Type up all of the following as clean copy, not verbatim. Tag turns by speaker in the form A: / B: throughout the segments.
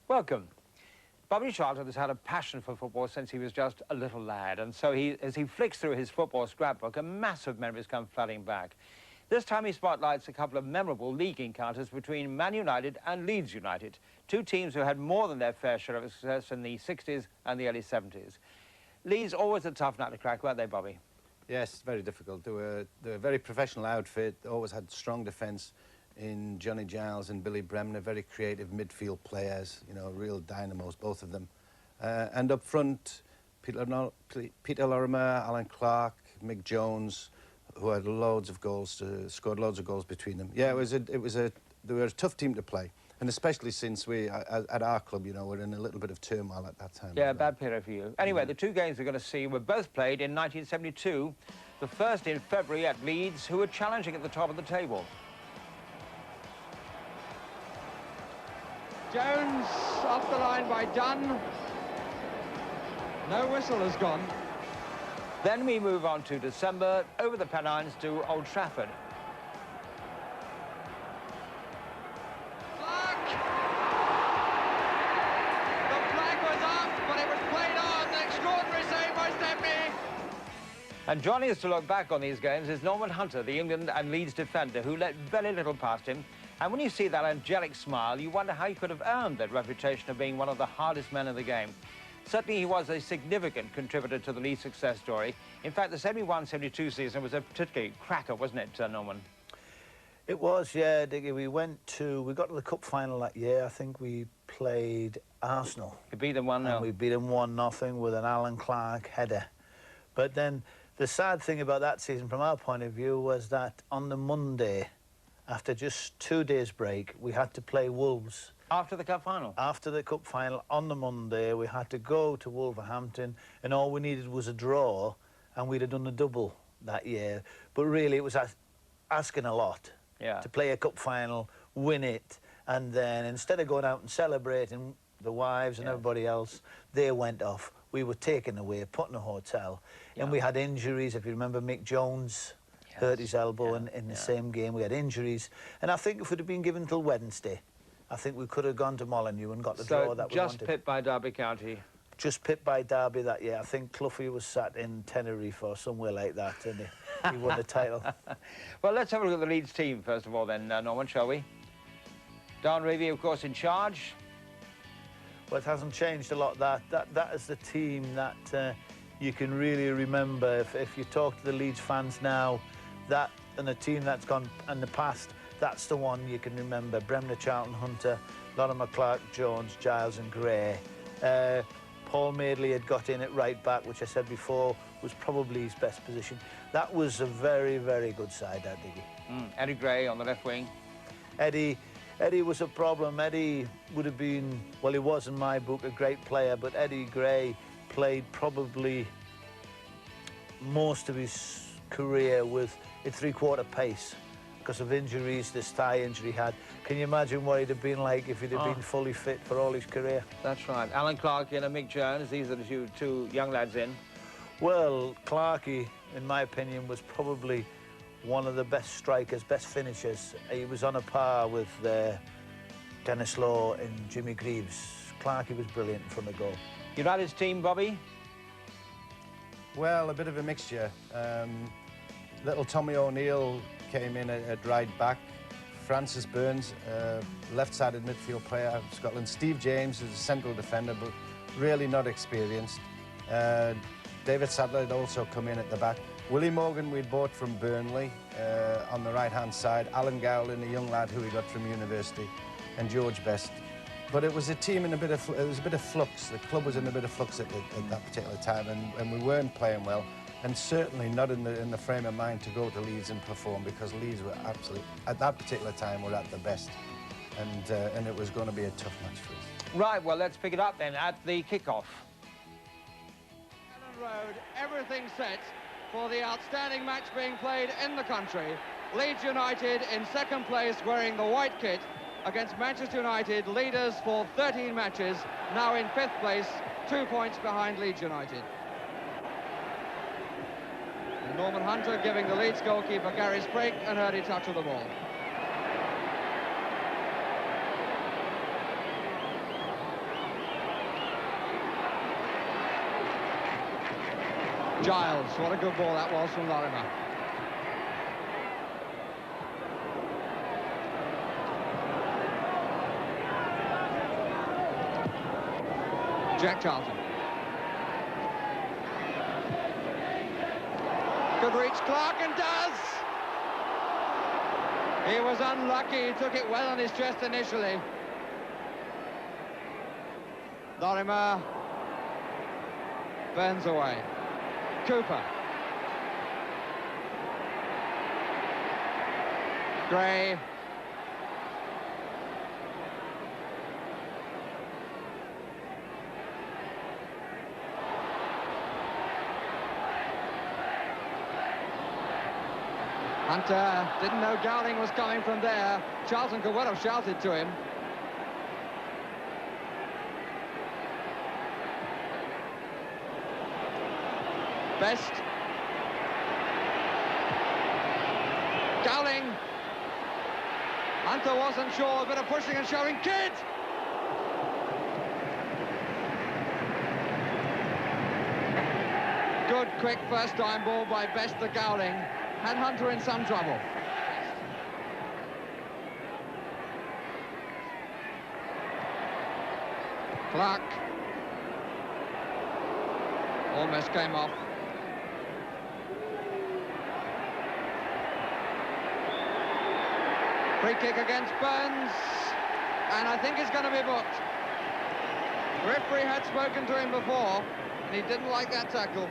A: Welcome. Bobby Charlton has had a passion for football since he was just a little lad, and so as he flicks through his football scrapbook, a massive memories come flooding back. This time he spotlights a couple of memorable league encounters between Man United and Leeds United, two teams who had more than their fair share of success in the 60s and the early 70s. Leeds always a tough nut to crack, weren't they, Bobby?
B: Yes, very difficult. They were a very professional outfit. They always had strong defence in Johnny Giles and Billy Bremner, very creative midfield players, you know, real dynamos, both of them. And up front, Peter Lorimer, Alan Clark, Mick Jones, who had loads of goals, scored loads of goals between them. Yeah, they were a tough team to play. And especially since we, at our club, you know, we're in a little bit of turmoil at that time.
A: Yeah, bad period for you. Anyway, the two games we're going to see were both played in 1972. The first in February at Leeds, who were challenging at the top of the table.
C: Jones off the line by Dunn. No whistle has gone.
A: Then we move on to December, over the Pennines to Old Trafford. And joining us to look back on these games is Norman Hunter, the England and Leeds defender, who let very little past him. And when you see that angelic smile, you wonder how he could have earned that reputation of being one of the hardest men in the game. Certainly he was a significant contributor to the Leeds success story. In fact, the 71-72 season was a particularly cracker, wasn't it, Norman?
D: It was, yeah, Diggy. We got to the cup final that year. I think we played Arsenal.
A: You beat them 1-0.
D: And we beat them 1-0 with an Alan Clark header. But then the sad thing about that season, from our point of view, was that on the Monday, after just 2 days break, we had to play Wolves.
A: After the cup final?
D: After the cup final, on the Monday, we had to go to Wolverhampton, and all we needed was a draw, and we'd have done a double that year. But really, it was asking a lot to play a cup final, win it, and then instead of going out and celebrating, the wives and everybody else, they went off. We were taken away, put in a hotel, and we had injuries. If you remember, Mick Jones hurt his elbow in the same game. We had injuries, and I think if we'd have been given till Wednesday, I think we could have gone to Molineux and got the draw that we wanted.
A: Just pipped by Derby County?
D: Just pipped by Derby that year. I think Cloughie was sat in Tenerife or somewhere like that, and he won the title.
A: Well, let's have a look at the Leeds team, first of all, then, Norman, shall we? Don Revie, of course, in charge.
D: Well, it hasn't changed a lot. That is the team that you can really remember. If you talk to the Leeds fans now, that and the team that's gone in the past, that's the one you can remember. Bremner, Charlton, Hunter, Lorimer, Clark, Jones, Giles and Gray. Paul Madeley had got in at right back, which I said before was probably his best position. That was a very, very good side, that, Diggy.
A: Eddie Gray on the left wing.
D: Eddie was a problem. Eddie would have been, well, he was in my book, a great player, but Eddie Gray played probably most of his career with a three-quarter pace because of injuries, this thigh injury he had. Can you imagine what he'd have been like if he'd have been fully fit for all his career?
A: That's right. Alan Clark and Mick Jones, these are the two young lads in.
D: Well, Clarkey, in my opinion, was probably one of the best strikers, best finishers. He was on a par with Dennis Law and Jimmy Greaves. Clarkey was brilliant in front of goal.
A: United's team, Bobby?
B: Well, a bit of a mixture. Little Tommy O'Neill came in at right back. Francis Burns, left-sided midfield player out of Scotland. Steve James is a central defender, but really not experienced. David Sadler had also come in at the back. Willie Morgan we'd bought from Burnley on the right-hand side. Alan Gowland, a young lad who we got from university, and George Best. But it was a team in a bit of flux. The club was in a bit of flux at that particular time, and we weren't playing well, and certainly not in the frame of mind to go to Leeds and perform, because Leeds were absolutely, at that particular time, were at the best, and it was going to be a tough match for us.
A: Right, well, let's pick it up then at the kickoff.
C: Ellen Road, everything set for the outstanding match being played in the country. Leeds United in second place wearing the white kit against Manchester United, leaders for 13 matches, now in fifth place, 2 points behind Leeds United. And Norman Hunter giving the Leeds goalkeeper Gary Sprake an early touch of the ball. Giles, what a good ball that was from Lorimer. Jack Charlton. Could reach Clark and does! He was unlucky, he took it well on his chest initially. Lorimer burns away. Cooper. Gray. Hunter didn't know Gowling was coming from there. Charlton could well have shouted to him. Best. Gowling. Hunter wasn't sure, a bit of pushing and shoving. Kidd! Good, quick first-time ball by Best to Gowling. Had Hunter in some trouble. Clark. Almost came off. Free kick against Burns, and I think it's going to be booked. The referee had spoken to him before, and he didn't like that tackle.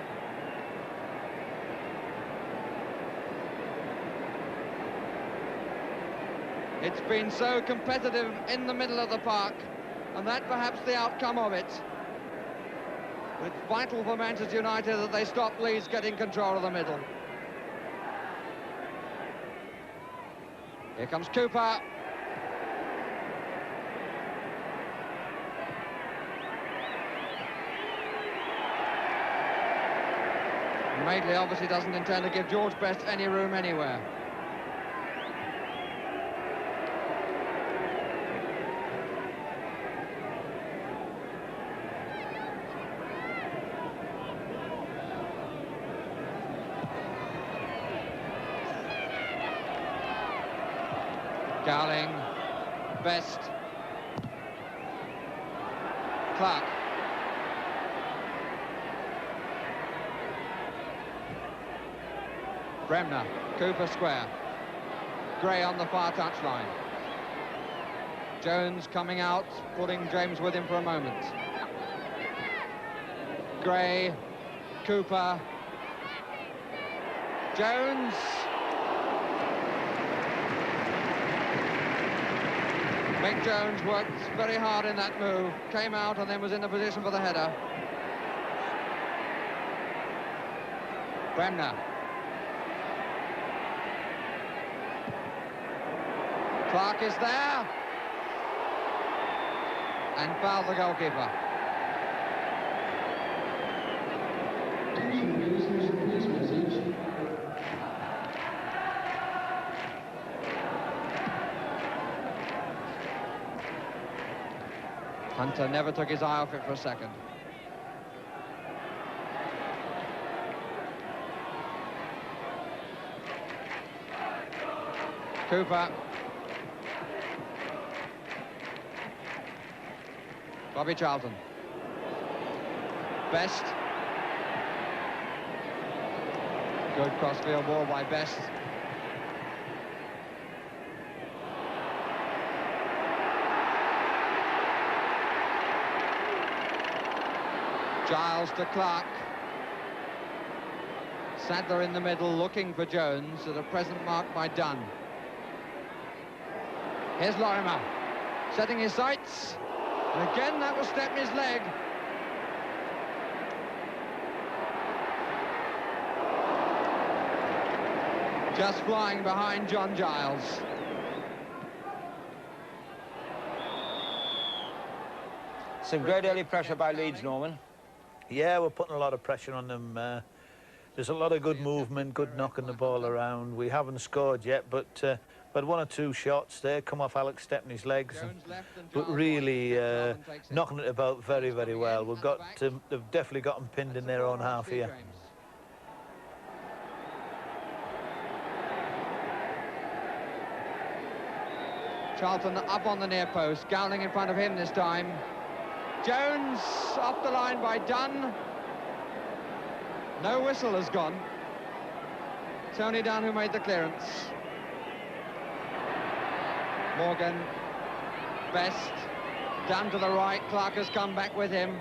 C: It's been so competitive in the middle of the park, and that perhaps the outcome of it. It's vital for Manchester United that they stop Leeds getting control of the middle. Here comes Cooper. Madeley obviously doesn't intend to give George Best any room anywhere. Gowling, Best, Clark. Bremner, Cooper square. Gray on the far touchline. Jones coming out, putting James with him for a moment. Gray, Cooper, Jones. Mick Jones worked very hard in that move, came out and then was in the position for the header. Bremner. Clark is there. And fouled the goalkeeper. Hunter never took his eye off it for a second. Cooper. Bobby Charlton. Best. Good crossfield ball by Best. Giles to Clark. Sadler in the middle looking for Jones, at a present mark by Dunn. Here's Lorimer, setting his sights. And again, that was Stepney's leg. Just flying behind John Giles.
A: Some great early pressure by Leeds, Norman.
D: Yeah, we're putting a lot of pressure on them. There's a lot of good movement, good knocking the ball around. We haven't scored yet, but one or two shots there come off Alex Stepney's legs, but really knocking it about very, very well. They've definitely got them pinned in their own half here.
C: Charlton up on the near post, Gowling in front of him this time. Jones off the line by Dunn. No whistle has gone. Tony Dunn who made the clearance. Morgan, Best, Dunn to the right, Clark has come back with him.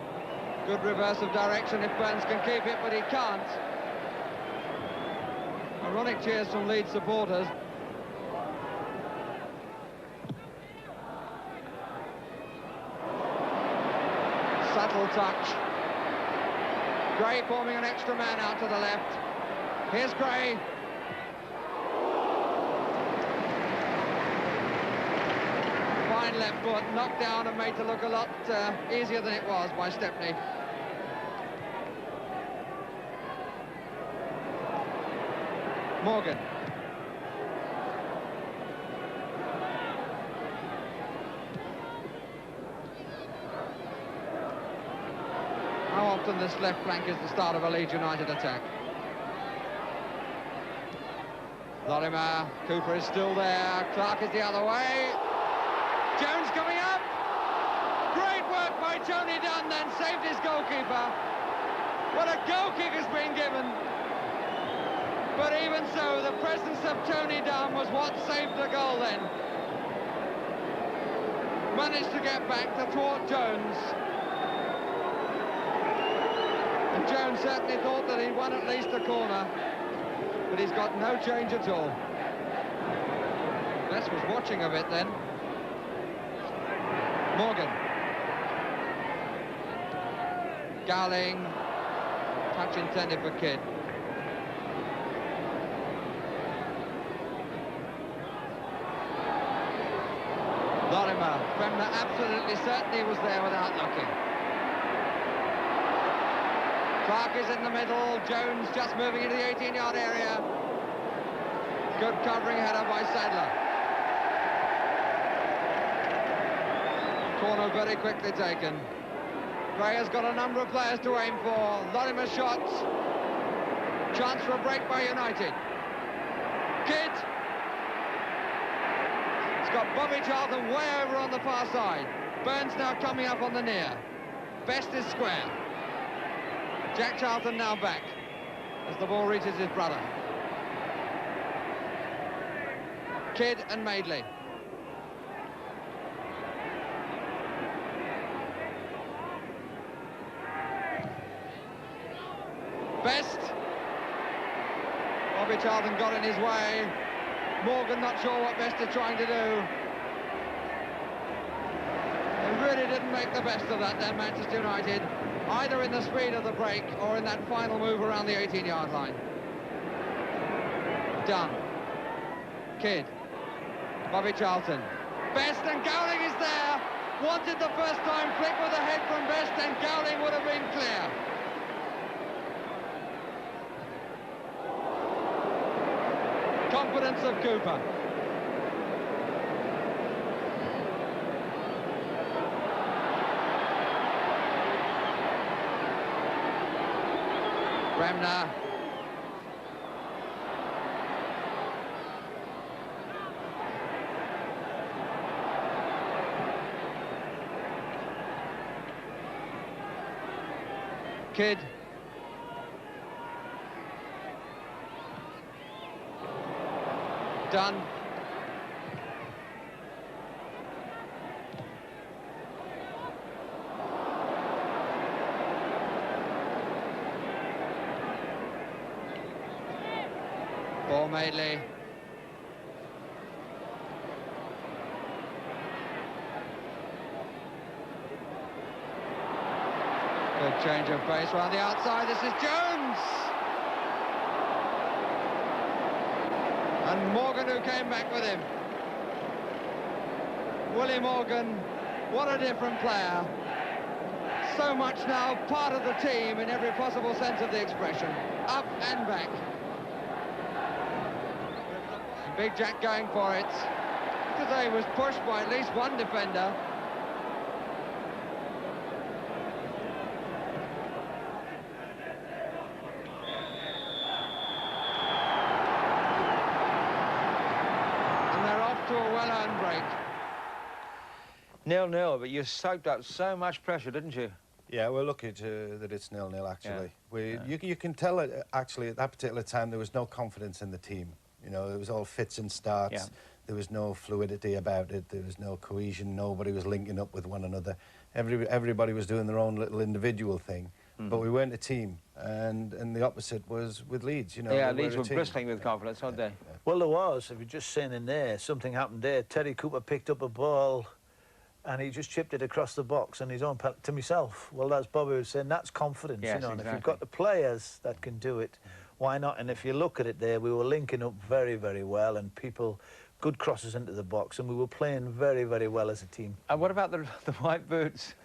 C: Good reverse of direction if Burns can keep it, but he can't. Ironic cheers from Leeds supporters. Subtle touch. Gray forming an extra man out to the left. Here's Gray. Fine left foot, knocked down and made to look a lot easier than it was by Stepney. Morgan. How often this left flank is the start of a Leeds United attack. Lorimer, Cooper is still there, Clark is the other way. Jones coming up. Great work by Tony Dunn, then saved his goalkeeper. What a goal kick has been given. But even so, the presence of Tony Dunn was what saved the goal then. Managed to get back to thwart Jones. And Jones certainly thought that he'd won at least a corner. But he's got no change at all. Best was watching a bit then. Morgan. Gowling. Touch intended for Kidd. Lorimer. Bremner absolutely certain he was there without looking. Clark is in the middle. Jones just moving into the 18-yard area. Good covering header by Sadler. Corner very quickly taken. Gray has got a number of players to aim for. Lorimer shots. Chance for a break by United. Kidd. It's got Bobby Charlton way over on the far side. Burns now coming up on the near. Best is square. Jack Charlton now back as the ball reaches his brother. Kidd and Madeley. Best. Bobby Charlton got in his way. Morgan not sure what Best is trying to do. They really didn't make the best of that then, Manchester United, either in the speed of the break or in that final move around the 18-yard line. Dunn. Kidd. Bobby Charlton. Best, and Gowling is there. Wanted the first time, flick with a head from Best, and Gowling would have been clear. Confidence of Cooper. Bremner. Kidd. Dunn. Ball Madeley. Good change of pace around the outside. This is Jones. And Morgan who came back with him. Willie Morgan, what a different player. So much now part of the team in every possible sense of the expression. Up and back. Big Jack going for it. Today was pushed by at least one defender. And they're off to a well-earned break.
A: 0-0, but you soaked up so much pressure, didn't you?
B: Yeah, we're lucky that it's 0-0, actually. You can tell, actually, at that particular time, there was no confidence in the team. You know, it was all fits and starts.
A: Yeah.
B: There was no fluidity about it. There was no cohesion. Nobody was linking up with one another. Everybody was doing their own little individual thing. But we weren't a team. And the opposite was with Leeds, you know.
A: Yeah, Leeds were bristling with confidence, weren't they?
B: Well,
D: there was. If you're just saying in there, something happened there. Terry Cooper picked up a ball and he just chipped it across the box and his own to myself. Well, that's Bobby was saying, that's confidence,
A: yes,
D: you know.
A: Exactly.
D: And if you've got the players that can do it, why not? And if you look at it there, we were linking up very, very well, and people, good crosses into the box, and we were playing very, very well as a team.
A: And what about the white boots?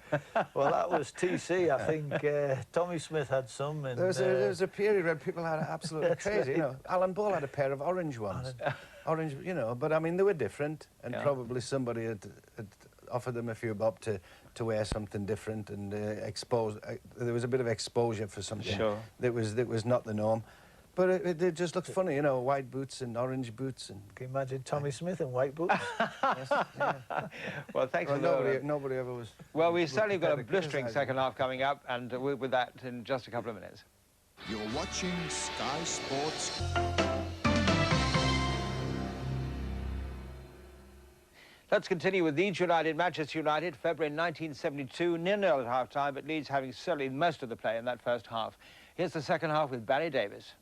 D: Well, that was TC. I think Tommy Smith had some. And,
B: there was a period when people had absolutely crazy. You know, Alan Ball had a pair of orange ones. Orange, you know, but I mean, they were different, and probably somebody had offered them a few bob to wear something different and expose. There was a bit of exposure for something that was not the norm. But it just looked funny, you know, white boots and orange boots. And
D: can you imagine Tommy Smith in white boots?
B: Yes, yeah.
A: Well, thanks for
B: nobody ever was.
A: Well, we've certainly got a blistering second half coming up, and we'll with that in just a couple of minutes.
E: You're watching Sky Sports.
A: Let's continue with Leeds United, Manchester United, February 1972, 0-0 at half-time, but Leeds having certainly most of the play in that first half. Here's the second half with Barry Davies.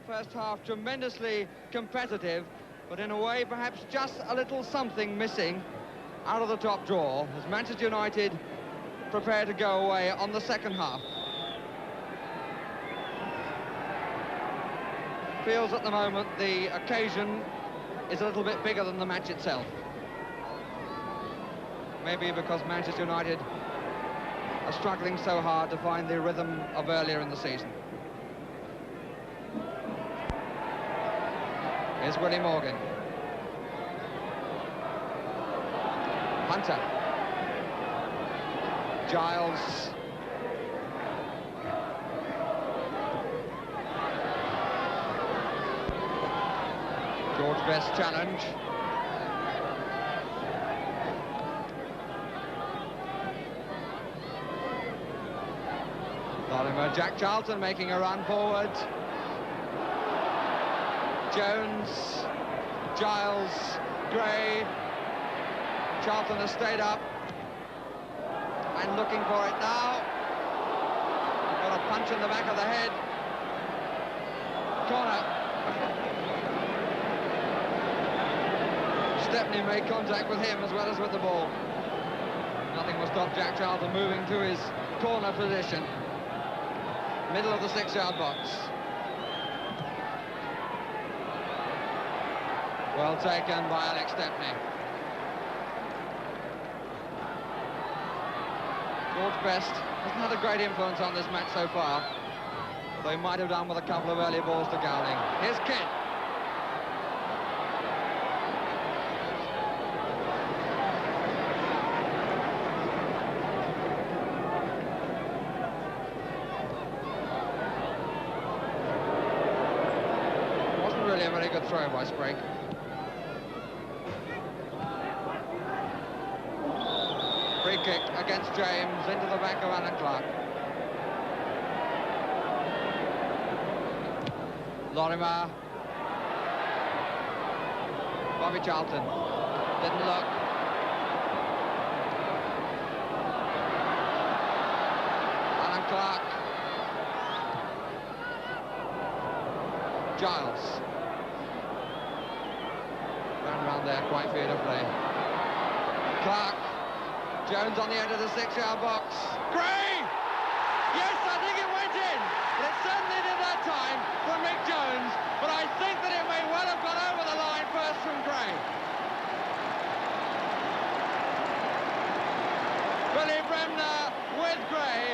C: First half tremendously competitive, but in a way perhaps just a little something missing out of the top drawer as Manchester United prepare to go away on the second half. Feels at the moment the occasion is a little bit bigger than the match itself. Maybe because Manchester United are struggling so hard to find the rhythm of earlier in the season. Here's Willie Morgan. Hunter. Giles. George Best challenge. Jack Charlton making a run forward. Jones, Giles, Gray. Charlton has stayed up and looking for it now. Got a punch in the back of the head. Corner. Stepney made contact with him as well as with the ball. Nothing will stop Jack Charlton moving to his corner position. Middle of the 6-yard box. Well taken by Alex Stepney. George Best hasn't had a great influence on this match so far, though he might have done with a couple of early balls to Gowling. Here's Kidd. A very good throw by Sprague. Free kick against James into the back of Alan Clark. Lorimer. Bobby Charlton. Didn't look. Alan Clark. Giles. Around there quite beautifully. Clark. Jones on the end of the 6-yard box. Gray! Yes, I think it went in. But it certainly did that time from Mick Jones. But I think that it may well have gone over the line first from Gray. Billy Bremner with Gray.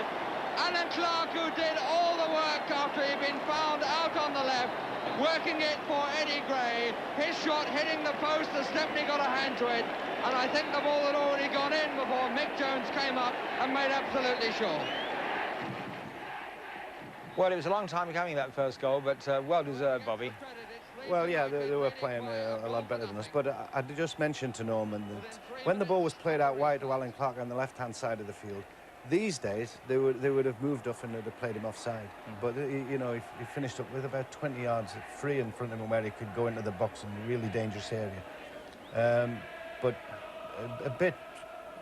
C: Alan Clark, who did all the work after he'd been found out on the left, working it for Eddie Gray. His shot hitting the post as Stepney got a hand to it, and I think the ball had already gone in before Mick Jones came up and made absolutely sure.
A: Well, it was a long time coming, that first goal, but well deserved, Bobby.
B: Well, yeah, they were playing a lot better than us. But I just mentioned to Norman that when the ball was played out wide to Alan Clark on the left-hand side of the field, these days they would have moved off and they'd have played him offside. But you know, he finished up with about 20 yards free in front of him where he could go into the box in a really dangerous area. But a bit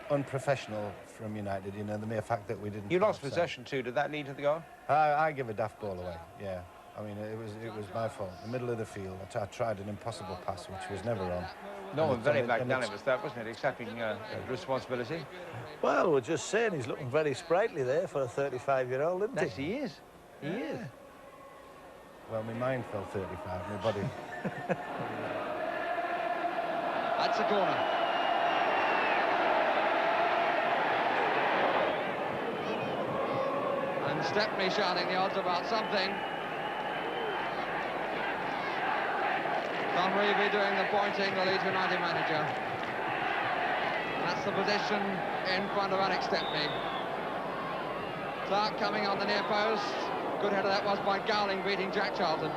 B: unprofessional from United, you know, the mere fact that we didn't.
A: You lost possession too. Did that lead to the goal?
B: I give a daft ball away. Yeah. I mean, it was my fault. In the middle of the field, I tried an impossible pass, which was never on.
A: No, very magnanimous that, wasn't it? Accepting responsibility.
D: Well, we're just saying he's looking very sprightly there for a 35-year-old, isn't he?
A: Yes, he is. He is.
B: Well, my mind fell 35, my body.
C: That's a corner. And Stepney shouting the odds about something. Don Reevy doing the pointing, the Leeds United manager. That's the position in front of Alex Stepney. Clark coming on the near post. Good header that was by Gowling, beating Jack Charlton.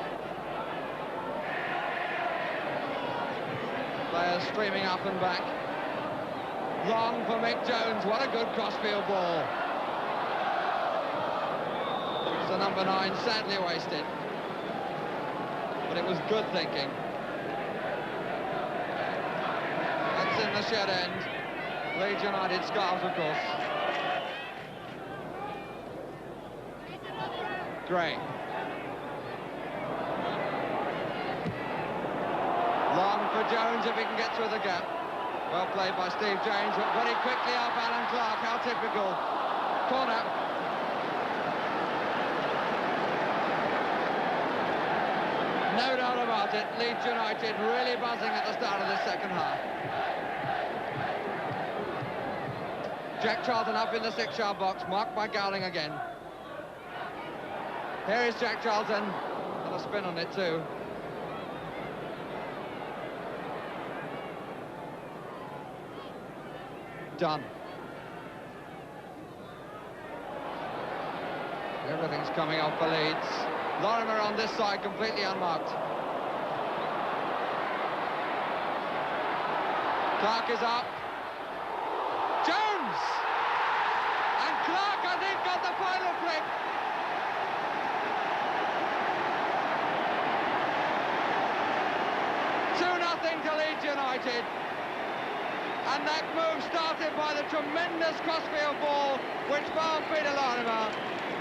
C: Players streaming up and back. Long for Mick Jones. What a good crossfield ball. The number 9 sadly wasted. But it was good thinking. That's in the shed end. Leeds United scarves, of course. Gray. Long for Jones if he can get through the gap. Well played by Steve James, but very quickly up Alan Clark. How typical. Corner. No doubt about it, Leeds United really buzzing at the start of this second half. Jack Charlton up in the 6-yard box, marked by Gowling again. Here is Jack Charlton, and a spin on it too. Done. Everything's coming off for Leeds. Lorimer on this side, completely unmarked. Clark is up. Jones! And Clark, I think, got the final flick. To Leeds United. And that move started by the tremendous crossfield ball which found Peter Lorimer.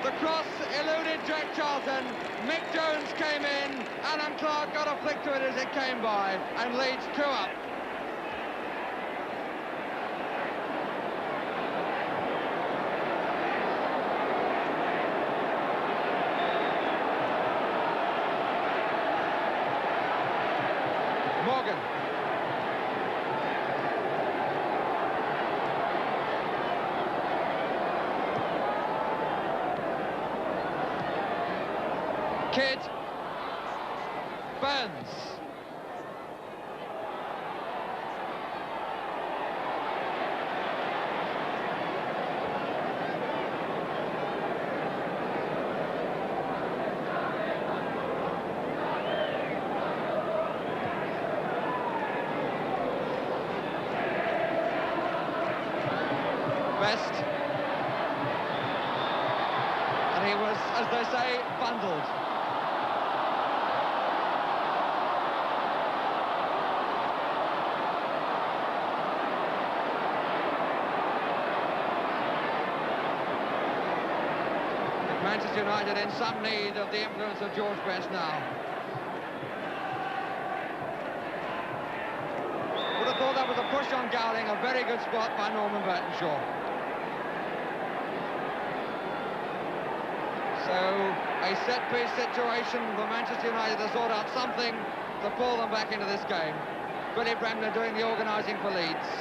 C: The cross eluded Jack Charlton. Mick Jones came in. Alan Clark got a flick to it as it came by. And Leeds 2 up. Morgan. Kidd. Burns. Best. And he was, as they say, bundled. Manchester United in some need of the influence of George Best now. Would have thought that was a push on Gowling, a very good spot by Norman Burtonshaw. So, a set-piece situation for Manchester United to sort out something to pull them back into this game. Billy Bremner doing the organising for Leeds.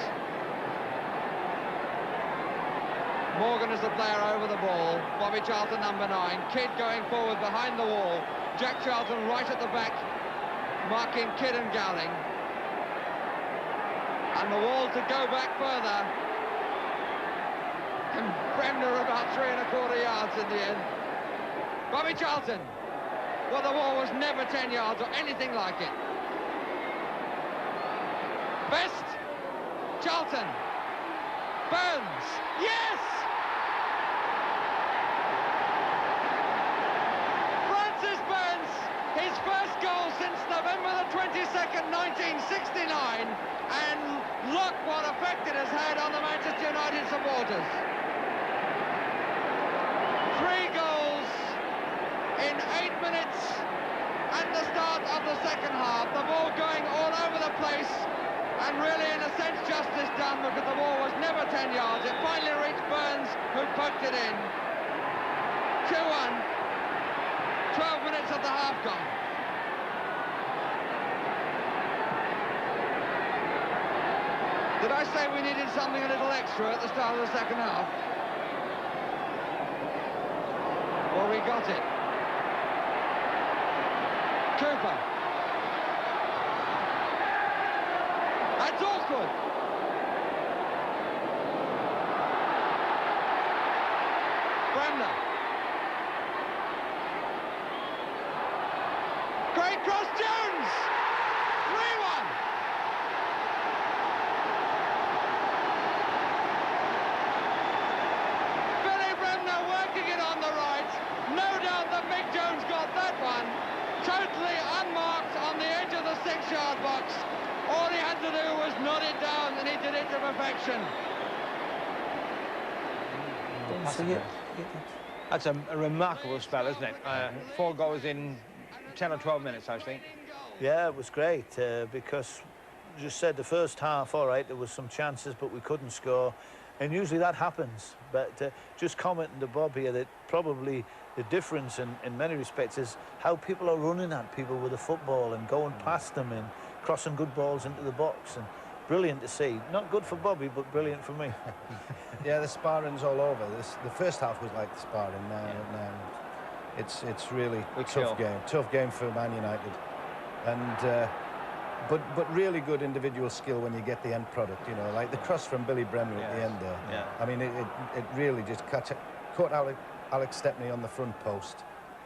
C: Morgan is the player over the ball. Bobby Charlton, number 9. Kidd going forward behind the wall. Jack Charlton right at the back, marking Kidd and Gowling. And the wall to go back further. And Bremner about 3¼ yards in the end. Bobby Charlton. Well, the ball was never 10 yards or anything like it. Best, Charlton, Burns, yes! Francis Burns, his first goal since November the 22nd, 1969, and look what effect it has had on the Manchester United supporters. 3 goals in 8 minutes at the start of the second half. The ball going all over the place, and really, in a sense, justice done, because the ball was never 10 yards. It finally reached Burns, who poked it in. 2-1. 12 minutes of the half gone. Did I say we needed something a little extra at the start of the second half? Well, we got it. Cooper. That's awkward. Bremner. Great cross, Jones! 3-1. Billy Bremner working it on the right. No doubt that Mick Jones got that one. Totally unmarked on the edge of the 6-yard box. All he had to do was nod it down, and he did it to perfection.
A: That's a remarkable spell, isn't it? 4 goals in 10 or 12 minutes, I think.
D: Yeah, it was great because, as you said, the first half, all right, there was some chances, but we couldn't score. And usually that happens. But just commenting to Bob here that probably the difference in many respects is how people are running at people with a football and going past them and crossing good balls into the box. And brilliant to see. Not good for Bobby, but brilliant for me.
B: Yeah, the sparring's all over. The first half was like the sparring. Now it's really a tough game. Tough game for Man United. And but really good individual skill when you get the end product, you know, like the cross from Billy Bremner at the end there.
A: Yeah.
B: I mean, it really just caught Alex Stepney on the front post,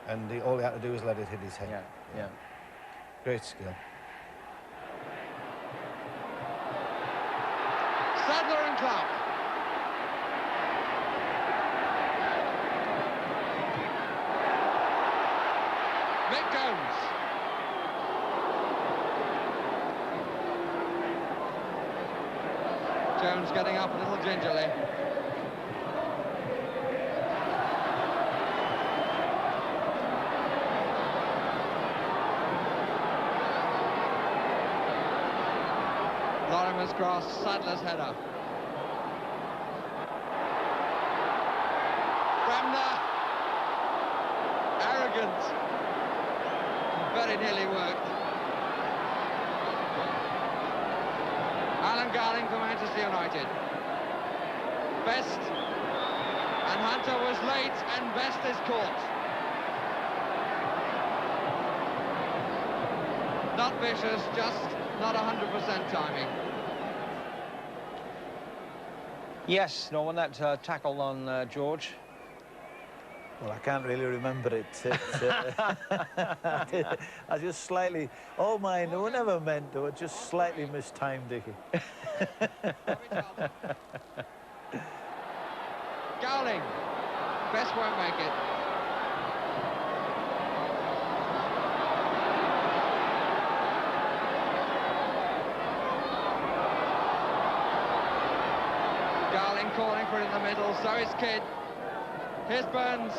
B: and all he had to do was let it hit his head.
A: Yeah.
B: Great skill.
C: Sadler and Clark. Mick Jones. Jones getting up a little gingerly. Lorimer's cross, Sadler's header. Bremner. Arrogant. Very nearly worked. Alan Garling for Manchester United. Best. And Hunter was late, and Best is caught. Not vicious, just not 100% timing.
A: Yes, Norman, that tackle on George.
D: Well, I can't really remember it. I just slightly, all mine, they were never meant to, I just slightly mistimed it.
C: Gowling. Best won't make it. Gowling calling for it in the middle, so is Kidd. Here's Burns.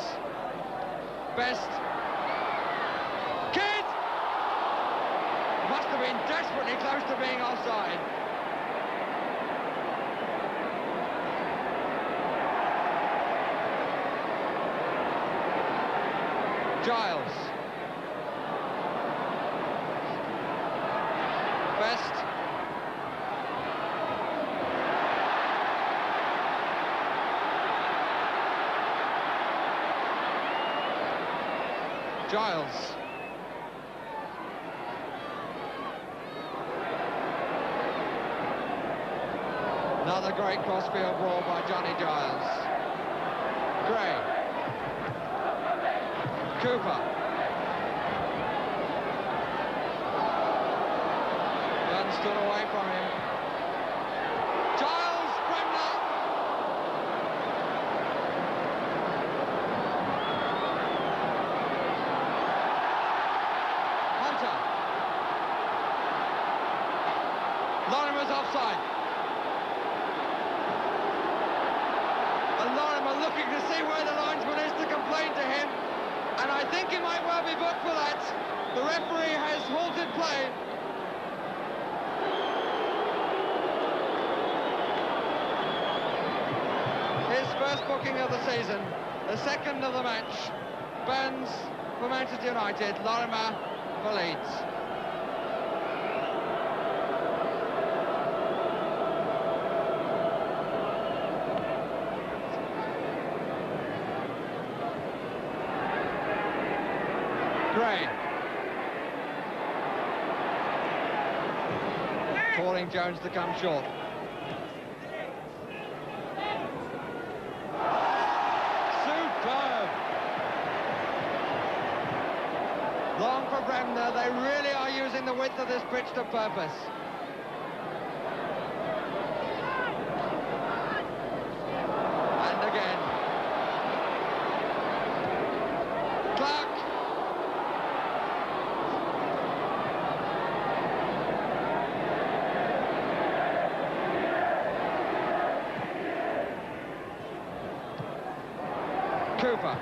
C: Best. Kidd! Must have been desperately close to being offside. Giles. Best. Giles. Another great crossfield ball by Johnny Giles. Gray. Cooper. stood away from him. Giles, Bremner. Hunter. Lorimer's offside. And Lorimer looking to see where the linesman is to complain to him. And I think he might well be booked for that. The referee has halted play. His first booking of the season, the second of the match. Burns for Manchester United, Lorimer for Leeds. Gray. Calling Jones to come short. Superb. Long for Bremner. They really are using the width of this pitch to purpose. And again. Clark. Cooper.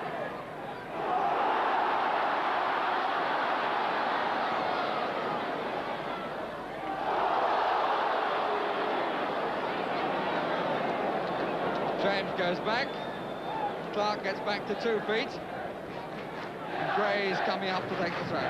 C: James goes back. Clark gets back to 2 feet. And Gray's coming up to take the throw.